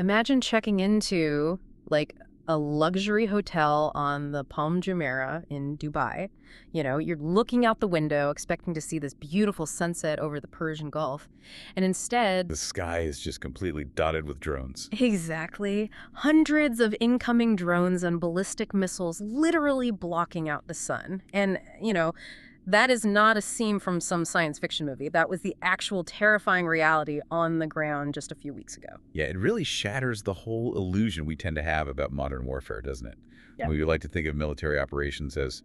Imagine checking into like a luxury hotel on the Palm Jumeirah in Dubai. You know, you're looking out the window expecting to see this beautiful sunset over the Persian Gulf. And instead, The sky is just completely dotted with drones. exactly, hundreds of incoming drones and ballistic missiles literally blocking out the sun. And, that is not a scene from some science fiction movie. That was the actual terrifying reality on the ground just a few weeks ago. Yeah, it really shatters the whole illusion we tend to have about modern warfare, doesn't it? Yeah. We like to think of military operations as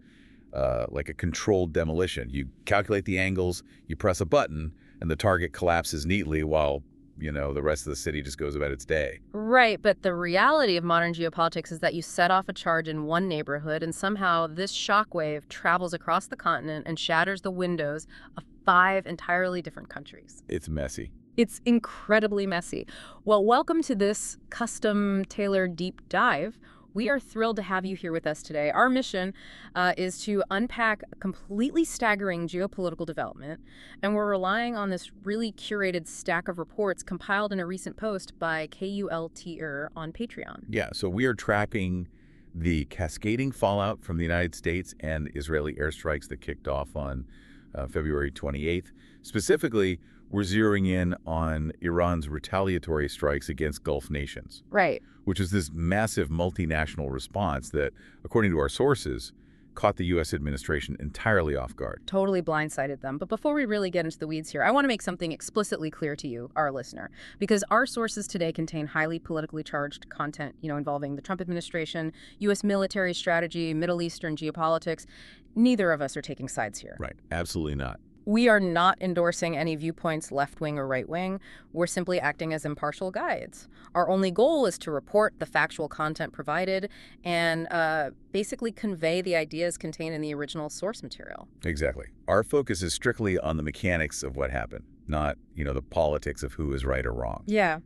like a controlled demolition. You calculate the angles, you press a button, and the target collapses neatly while, the rest of the city just goes about its day. Right, but the reality of modern geopolitics is that you set off a charge in one neighborhood, and somehow this shockwave travels across the continent and shatters the windows of 5 entirely different countries. It's messy. It's incredibly messy. Well, welcome to this custom-tailored deep dive. We are thrilled to have you here with us today. Our mission is to unpack a completely staggering geopolitical development, and we're relying on this really curated stack of reports compiled in a recent post by KULTer on Patreon. Yeah, so we are tracking the cascading fallout from the United States and Israeli airstrikes that kicked off on February 28th. Specifically, we're zeroing in on Iran's retaliatory strikes against Gulf nations, Right. which is this massive multinational response that, according to our sources, caught the U.S. administration entirely off guard. Totally blindsided them. But before we really get into the weeds here, I want to make something explicitly clear to you, our listener, because our sources today contain highly politically charged content, involving the Trump administration, U.S. military strategy, Middle Eastern geopolitics. Neither of us are taking sides here. Right. Absolutely not. We are not endorsing any viewpoints, left-wing or right-wing. We're simply acting as impartial guides. Our only goal is to report the factual content provided and basically convey the ideas contained in the original source material. Exactly. Our focus is strictly on the mechanics of what happened, not, the politics of who is right or wrong. Yeah.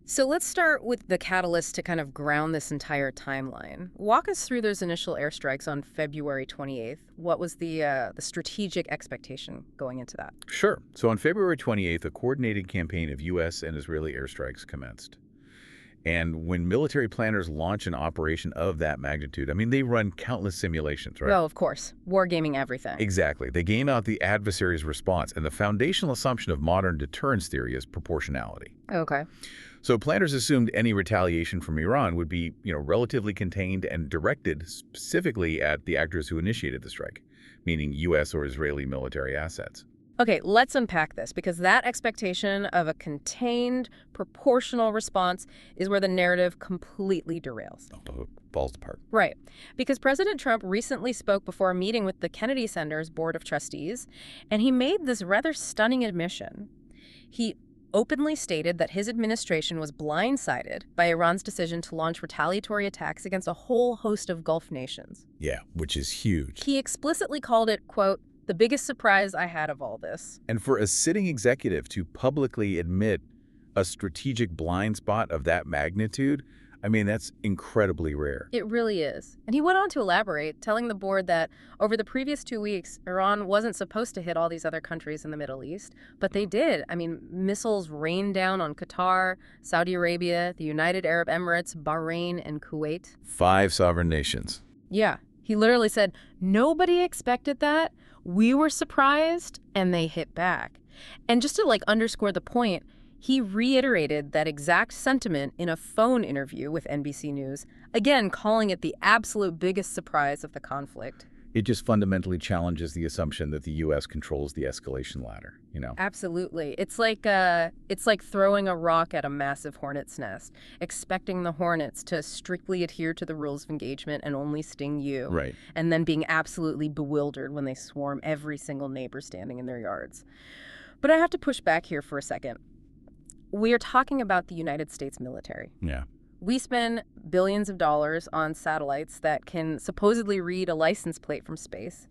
So let's start with the catalyst to kind of ground this entire timeline. Walk us through those initial airstrikes on February 28th. What was the strategic expectation going into that? Sure. So on February 28th, a coordinated campaign of U.S. and Israeli airstrikes commenced. And when military planners launch an operation of that magnitude, they run countless simulations, right? Well, of course. Wargaming everything. Exactly. They game out the adversary's response, and the foundational assumption of modern deterrence theory is proportionality. Okay. So planners assumed any retaliation from Iran would be, relatively contained and directed specifically at the actors who initiated the strike, meaning U.S. or Israeli military assets. Okay, let's unpack this, because that expectation of a contained, proportional response is where the narrative completely derails. Falls apart. Right. Because President Trump recently spoke before a meeting with the Kennedy Center's Board of Trustees, and he made this rather stunning admission. He openly stated that his administration was blindsided by Iran's decision to launch retaliatory attacks against a whole host of Gulf nations. Yeah, which is huge. He explicitly called it, quote, the biggest surprise I had of all this. And for a sitting executive to publicly admit a strategic blind spot of that magnitude, that's incredibly rare. It really is. And he went on to elaborate, telling the board that over the previous 2 weeks, Iran wasn't supposed to hit all these other countries in the Middle East, but they did. Missiles rained down on Qatar, Saudi Arabia, the United Arab Emirates, Bahrain, and Kuwait. 5 sovereign nations. Yeah. He literally said, nobody expected that. We were surprised, and they hit back. And just to underscore the point, he reiterated that exact sentiment in a phone interview with NBC News, again calling it the absolute biggest surprise of the conflict. It just fundamentally challenges the assumption that the U.S. controls the escalation ladder, Absolutely. It's like throwing a rock at a massive hornet's nest, expecting the hornets to strictly adhere to the rules of engagement and only sting you. Right. And then being absolutely bewildered when they swarm every single neighbor standing in their yards. But I have to push back here for a second. We are talking about the United States military. Yeah. We spend billions of dollars on satellites that can supposedly read a license plate from space.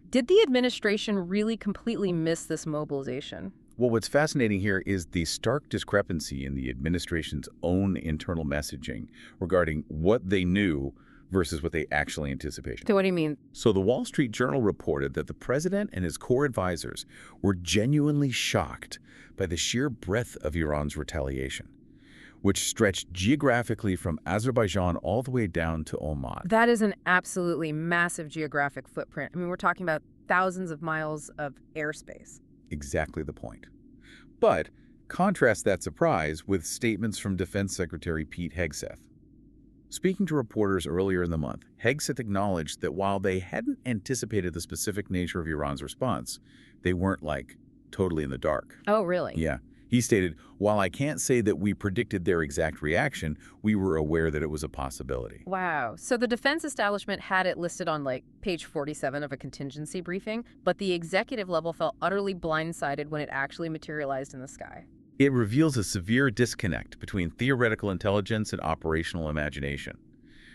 Did the administration really completely miss this mobilization? Well, what's fascinating here is the stark discrepancy in the administration's own internal messaging regarding what they knew versus what they actually anticipated. So what do you mean? So the Wall Street Journal reported that the president and his core advisors were genuinely shocked by the sheer breadth of Iran's retaliation. which stretched geographically from Azerbaijan all the way down to Oman. That is an absolutely massive geographic footprint. I mean, we're talking about thousands of miles of airspace. Exactly the point. But contrast that surprise with statements from Defense Secretary Pete Hegseth. Speaking to reporters earlier in the month, Hegseth acknowledged that while they hadn't anticipated the specific nature of Iran's response, they weren't, totally in the dark. Oh, really? Yeah. He stated, "While I can't say that we predicted their exact reaction, we were aware that it was a possibility." Wow. So the defense establishment had it listed on, page 47 of a contingency briefing, but the executive level felt utterly blindsided when it actually materialized in the sky. It reveals a severe disconnect between theoretical intelligence and operational imagination.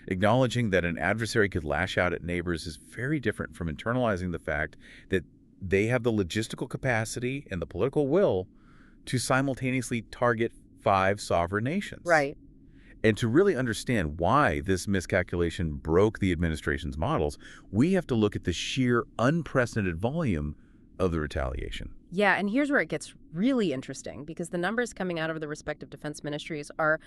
Acknowledging that an adversary could lash out at neighbors is very different from internalizing the fact that they have the logistical capacity and the political will to simultaneously target 5 sovereign nations. Right. And to really understand why this miscalculation broke the administration's models, we have to look at the sheer unprecedented volume of the retaliation. Yeah, and here's where it gets really interesting, because the numbers coming out of the respective defense ministries are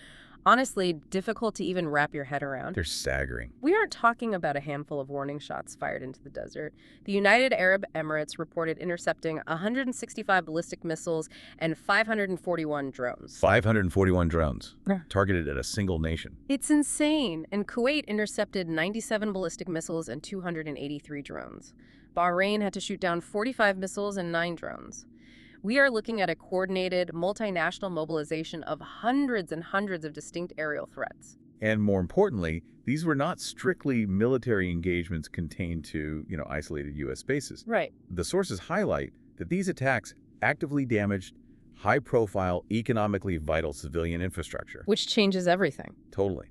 honestly difficult to even wrap your head around. They're staggering. We aren't talking about a handful of warning shots fired into the desert. The United Arab Emirates reported intercepting 165 ballistic missiles and 541 drones. 541 drones Yeah. targeted at a single nation. It's insane. And Kuwait intercepted 97 ballistic missiles and 283 drones. Bahrain had to shoot down 45 missiles and 9 drones. We are looking at a coordinated, multinational mobilization of hundreds and hundreds of distinct aerial threats. And more importantly, these were not strictly military engagements contained to, isolated U.S. bases. Right. The sources highlight that these attacks actively damaged high-profile, economically vital civilian infrastructure. Which changes everything. Totally.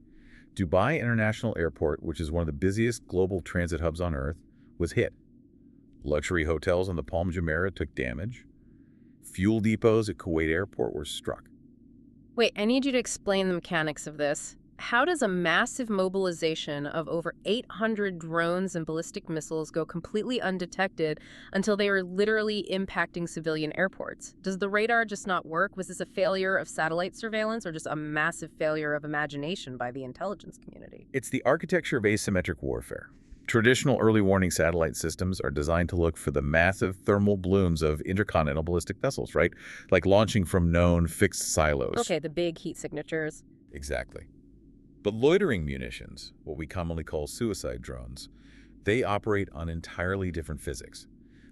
Dubai International Airport, which is one of the busiest global transit hubs on Earth, was hit. Luxury hotels on the Palm Jumeirah took damage. Fuel depots at Kuwait Airport were struck. Wait, I need you to explain the mechanics of this. How does a massive mobilization of over 800 drones and ballistic missiles go completely undetected until they are literally impacting civilian airports? Does the radar just not work? Was this a failure of satellite surveillance or just a massive failure of imagination by the intelligence community? It's the architecture of asymmetric warfare. Traditional early warning satellite systems are designed to look for the massive thermal blooms of intercontinental ballistic vessels, right? Like launching from known fixed silos. Okay, the big heat signatures. Exactly. But loitering munitions, what we commonly call suicide drones, they operate on entirely different physics.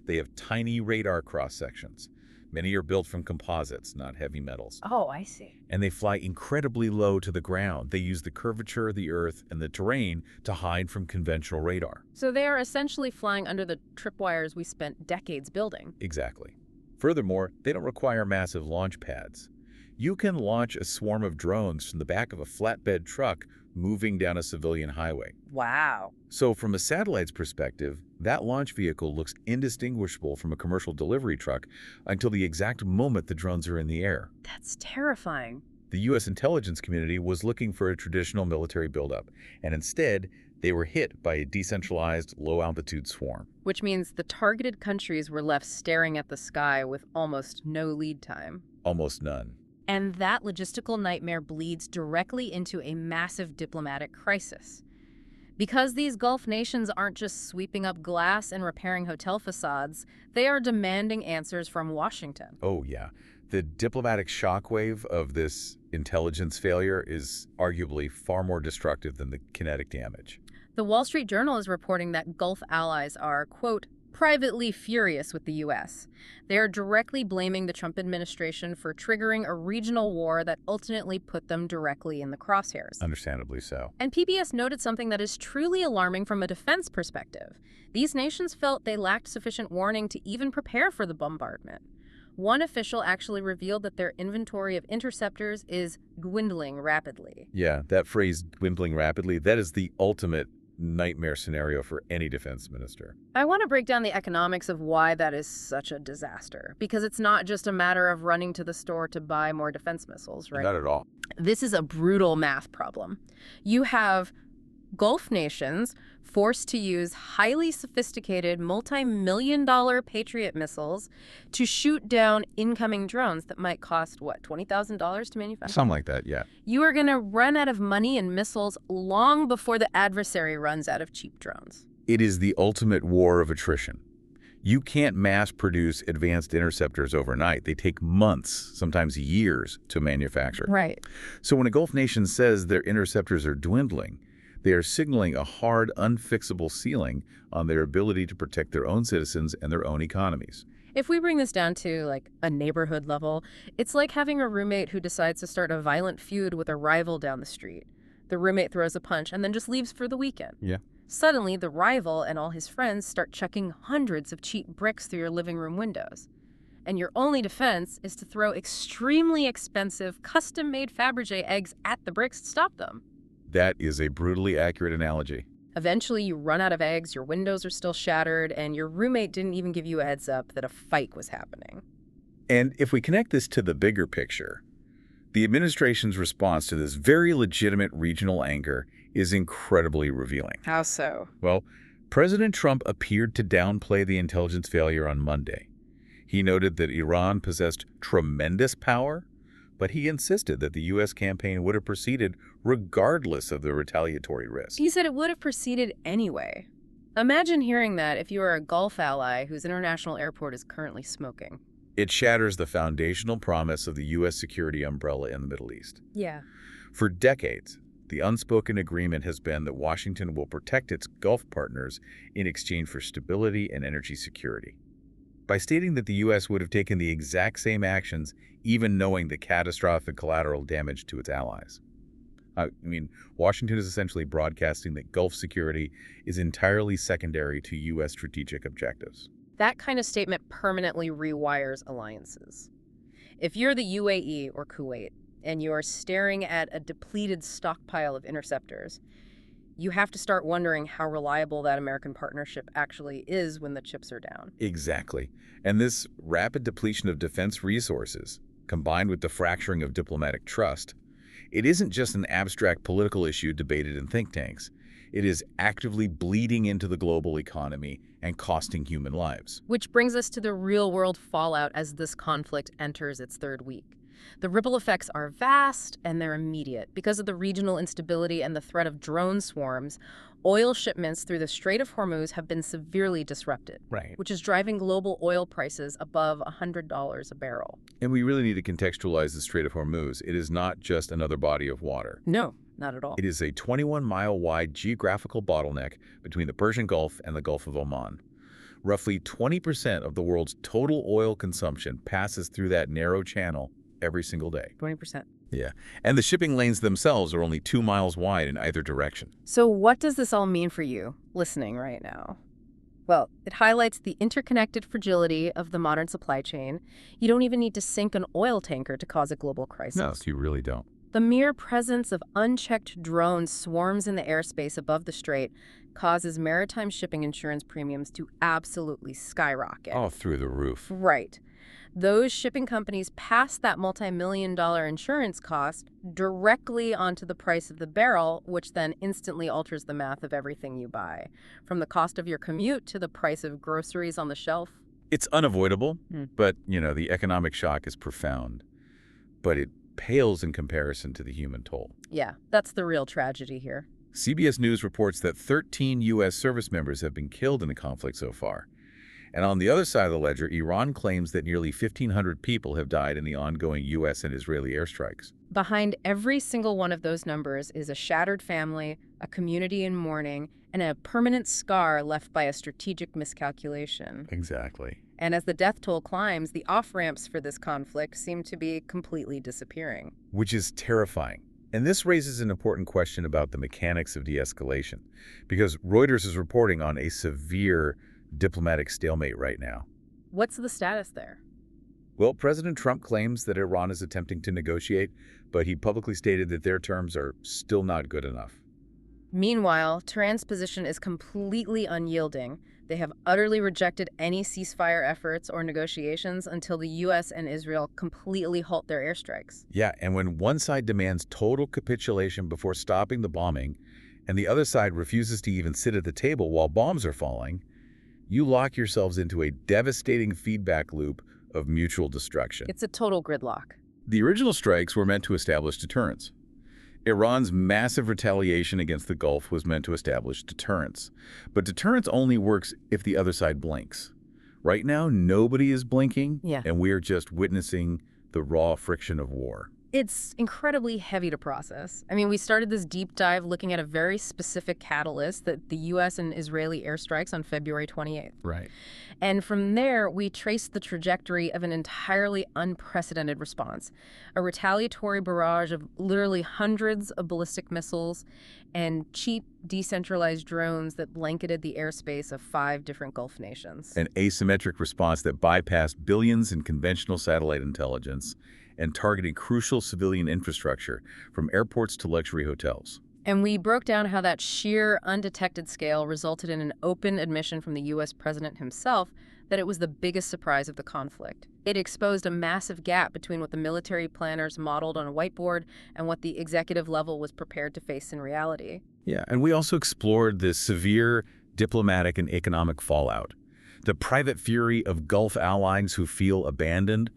They have tiny radar cross-sections. Many are built from composites, not heavy metals. Oh, I see. And they fly incredibly low to the ground. They use the curvature of the Earth and the terrain to hide from conventional radar. So they are essentially flying under the tripwires we spent decades building. Exactly. Furthermore, they don't require massive launch pads. You can launch a swarm of drones from the back of a flatbed truck moving down a civilian highway. Wow. So from a satellite's perspective, that launch vehicle looks indistinguishable from a commercial delivery truck until the exact moment the drones are in the air. That's terrifying. The U.S. intelligence community was looking for a traditional military buildup, and instead, they were hit by a decentralized, low-altitude swarm. Which means the targeted countries were left staring at the sky with almost no lead time. Almost none. And that logistical nightmare bleeds directly into a massive diplomatic crisis. Because these Gulf nations aren't just sweeping up glass and repairing hotel facades, they are demanding answers from Washington. Oh, yeah. The diplomatic shockwave of this intelligence failure is arguably far more destructive than the kinetic damage. The Wall Street Journal is reporting that Gulf allies are, quote, privately furious with the U.S. They are directly blaming the Trump administration for triggering a regional war that ultimately put them directly in the crosshairs. Understandably so. And PBS noted something that is truly alarming from a defense perspective. These nations felt they lacked sufficient warning to even prepare for the bombardment. One official actually revealed that their inventory of interceptors is dwindling rapidly. Yeah, that phrase, dwindling rapidly, that is the ultimate nightmare scenario for any defense minister. I want to break down the economics of why that is such a disaster, because it's not just a matter of running to the store to buy more defense missiles, right? Not at all. This is a brutal math problem. You have Gulf nations forced to use highly sophisticated multi-million-dollar Patriot missiles to shoot down incoming drones that might cost, what, $20,000 to manufacture? Something like that, yeah. You are going to run out of money and missiles long before the adversary runs out of cheap drones. It is the ultimate war of attrition. You can't mass-produce advanced interceptors overnight. They take months, sometimes years, to manufacture. Right. So when a Gulf nation says their interceptors are dwindling, they are signaling a hard, unfixable ceiling on their ability to protect their own citizens and their own economies. If we bring this down to, like, a neighborhood level, it's like having a roommate who decides to start a violent feud with a rival down the street. The roommate throws a punch and then just leaves for the weekend. Yeah. Suddenly, the rival and all his friends start chucking hundreds of cheap bricks through your living room windows. And your only defense is to throw extremely expensive, custom-made Fabergé eggs at the bricks to stop them. That is a brutally accurate analogy. Eventually, you run out of eggs, your windows are still shattered, and your roommate didn't even give you a heads up that a fight was happening. And if we connect this to the bigger picture, the administration's response to this very legitimate regional anger is incredibly revealing. How so? Well, President Trump appeared to downplay the intelligence failure on Monday. He noted that Iran possessed tremendous power, but he insisted that the U.S. campaign would have proceeded regardless of the retaliatory risk. He said it would have proceeded anyway. Imagine hearing that if you are a Gulf ally whose international airport is currently smoking. It shatters the foundational promise of the U.S. security umbrella in the Middle East. Yeah. For decades, the unspoken agreement has been that Washington will protect its Gulf partners in exchange for stability and energy security. By stating that the U.S. would have taken the exact same actions, even knowing the catastrophic collateral damage to its allies. Washington is essentially broadcasting that Gulf security is entirely secondary to U.S. strategic objectives. That kind of statement permanently rewires alliances. If you're the UAE or Kuwait and you're staring at a depleted stockpile of interceptors, you have to start wondering how reliable that American partnership actually is when the chips are down. Exactly. And this rapid depletion of defense resources, combined with the fracturing of diplomatic trust, it isn't just an abstract political issue debated in think tanks. It is actively bleeding into the global economy and costing human lives. Which brings us to the real-world fallout as this conflict enters its third week. The ripple effects are vast and they're immediate. Because of the regional instability and the threat of drone swarms, oil shipments through the Strait of Hormuz have been severely disrupted, which is driving global oil prices above $100 a barrel. And we really need to contextualize the Strait of Hormuz. It is not just another body of water. No, not at all. It is a 21-mile-wide geographical bottleneck between the Persian Gulf and the Gulf of Oman. Roughly 20% of the world's total oil consumption passes through that narrow channel every single day. 20%. Yeah. And the shipping lanes themselves are only 2 miles wide in either direction. So what does this all mean for you, listening right now? Well, it highlights the interconnected fragility of the modern supply chain. You don't even need to sink an oil tanker to cause a global crisis. No, you really don't. The mere presence of unchecked drone swarms in the airspace above the strait causes maritime shipping insurance premiums to absolutely skyrocket. Oh, through the roof. Right. Those shipping companies pass that multi-million-dollar insurance cost directly onto the price of the barrel, which then instantly alters the math of everything you buy, from the cost of your commute to the price of groceries on the shelf. It's unavoidable, but, the economic shock is profound. But it pales in comparison to the human toll. Yeah, that's the real tragedy here. CBS News reports that 13 U.S. service members have been killed in the conflict so far. And on the other side of the ledger, Iran claims that nearly 1,500 people have died in the ongoing U.S. and Israeli airstrikes. Behind every single one of those numbers is a shattered family, a community in mourning, and a permanent scar left by a strategic miscalculation. Exactly. And as the death toll climbs, the off-ramps for this conflict seem to be completely disappearing. Which is terrifying. And this raises an important question about the mechanics of de-escalation, because Reuters is reporting on a severe diplomatic stalemate right now. What's the status there? Well, President Trump claims that Iran is attempting to negotiate, but he publicly stated that their terms are still not good enough. Meanwhile, Tehran's position is completely unyielding. They have utterly rejected any ceasefire efforts or negotiations until the U.S. and Israel completely halt their airstrikes. Yeah, and when one side demands total capitulation before stopping the bombing, and the other side refuses to even sit at the table while bombs are falling, you lock yourselves into a devastating feedback loop of mutual destruction. It's a total gridlock. The original strikes were meant to establish deterrence. Iran's massive retaliation against the Gulf was meant to establish deterrence. But deterrence only works if the other side blinks. Right now, nobody is blinking, and we are just witnessing the raw friction of war. It's incredibly heavy to process. I mean, we started this deep dive looking at a very specific catalyst, that the U.S. and Israeli airstrikes on February 28th. Right. And from there, we traced the trajectory of an entirely unprecedented response. A retaliatory barrage of literally hundreds of ballistic missiles and cheap, decentralized drones that blanketed the airspace of 5 different Gulf nations. An asymmetric response that bypassed billions in conventional satellite intelligence and targeting crucial civilian infrastructure from airports to luxury hotels. And we broke down how that sheer, undetected scale resulted in an open admission from the U.S. president himself that it was the biggest surprise of the conflict. It exposed a massive gap between what the military planners modeled on a whiteboard and what the executive level was prepared to face in reality. Yeah, and we also explored the severe diplomatic and economic fallout, the private fury of Gulf allies who feel abandoned,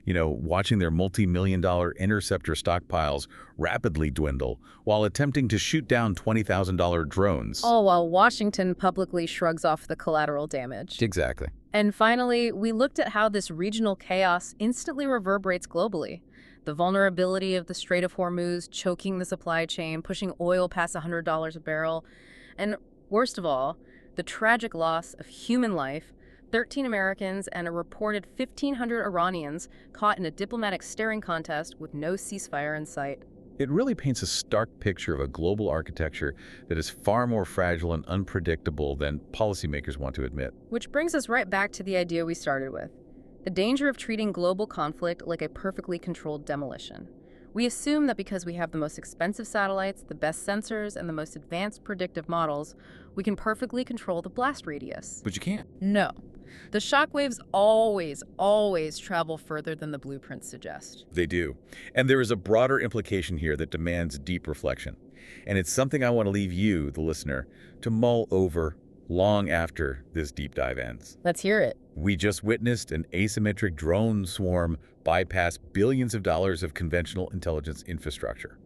watching their multi-million-dollar interceptor stockpiles rapidly dwindle while attempting to shoot down $20,000 drones. All while Washington publicly shrugs off the collateral damage. Exactly. And finally, we looked at how this regional chaos instantly reverberates globally. The vulnerability of the Strait of Hormuz choking the supply chain, pushing oil past $100 a barrel, and worst of all, the tragic loss of human life, 13 Americans and a reported 1,500 Iranians caught in a diplomatic staring contest with no ceasefire in sight. It really paints a stark picture of a global architecture that is far more fragile and unpredictable than policymakers want to admit. Which brings us right back to the idea we started with, the danger of treating global conflict like a perfectly controlled demolition. We assume that because we have the most expensive satellites, the best sensors, and the most advanced predictive models, we can perfectly control the blast radius. But you can't. No. The shockwaves always travel further than the blueprints suggest. They do. And there is a broader implication here that demands deep reflection. And it's something I want to leave you, the listener, to mull over long after this deep dive ends. Let's hear it. We just witnessed an asymmetric drone swarm bypass billions of dollars of conventional intelligence infrastructure.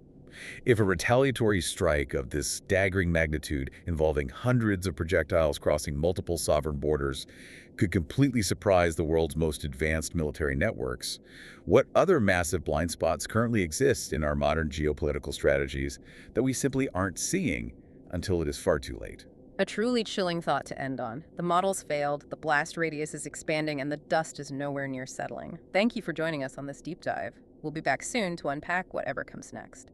If a retaliatory strike of this staggering magnitude involving hundreds of projectiles crossing multiple sovereign borders could completely surprise the world's most advanced military networks, what other massive blind spots currently exist in our modern geopolitical strategies that we simply aren't seeing until it is far too late? A truly chilling thought to end on. The models failed, the blast radius is expanding, and the dust is nowhere near settling. Thank you for joining us on this deep dive. We'll be back soon to unpack whatever comes next.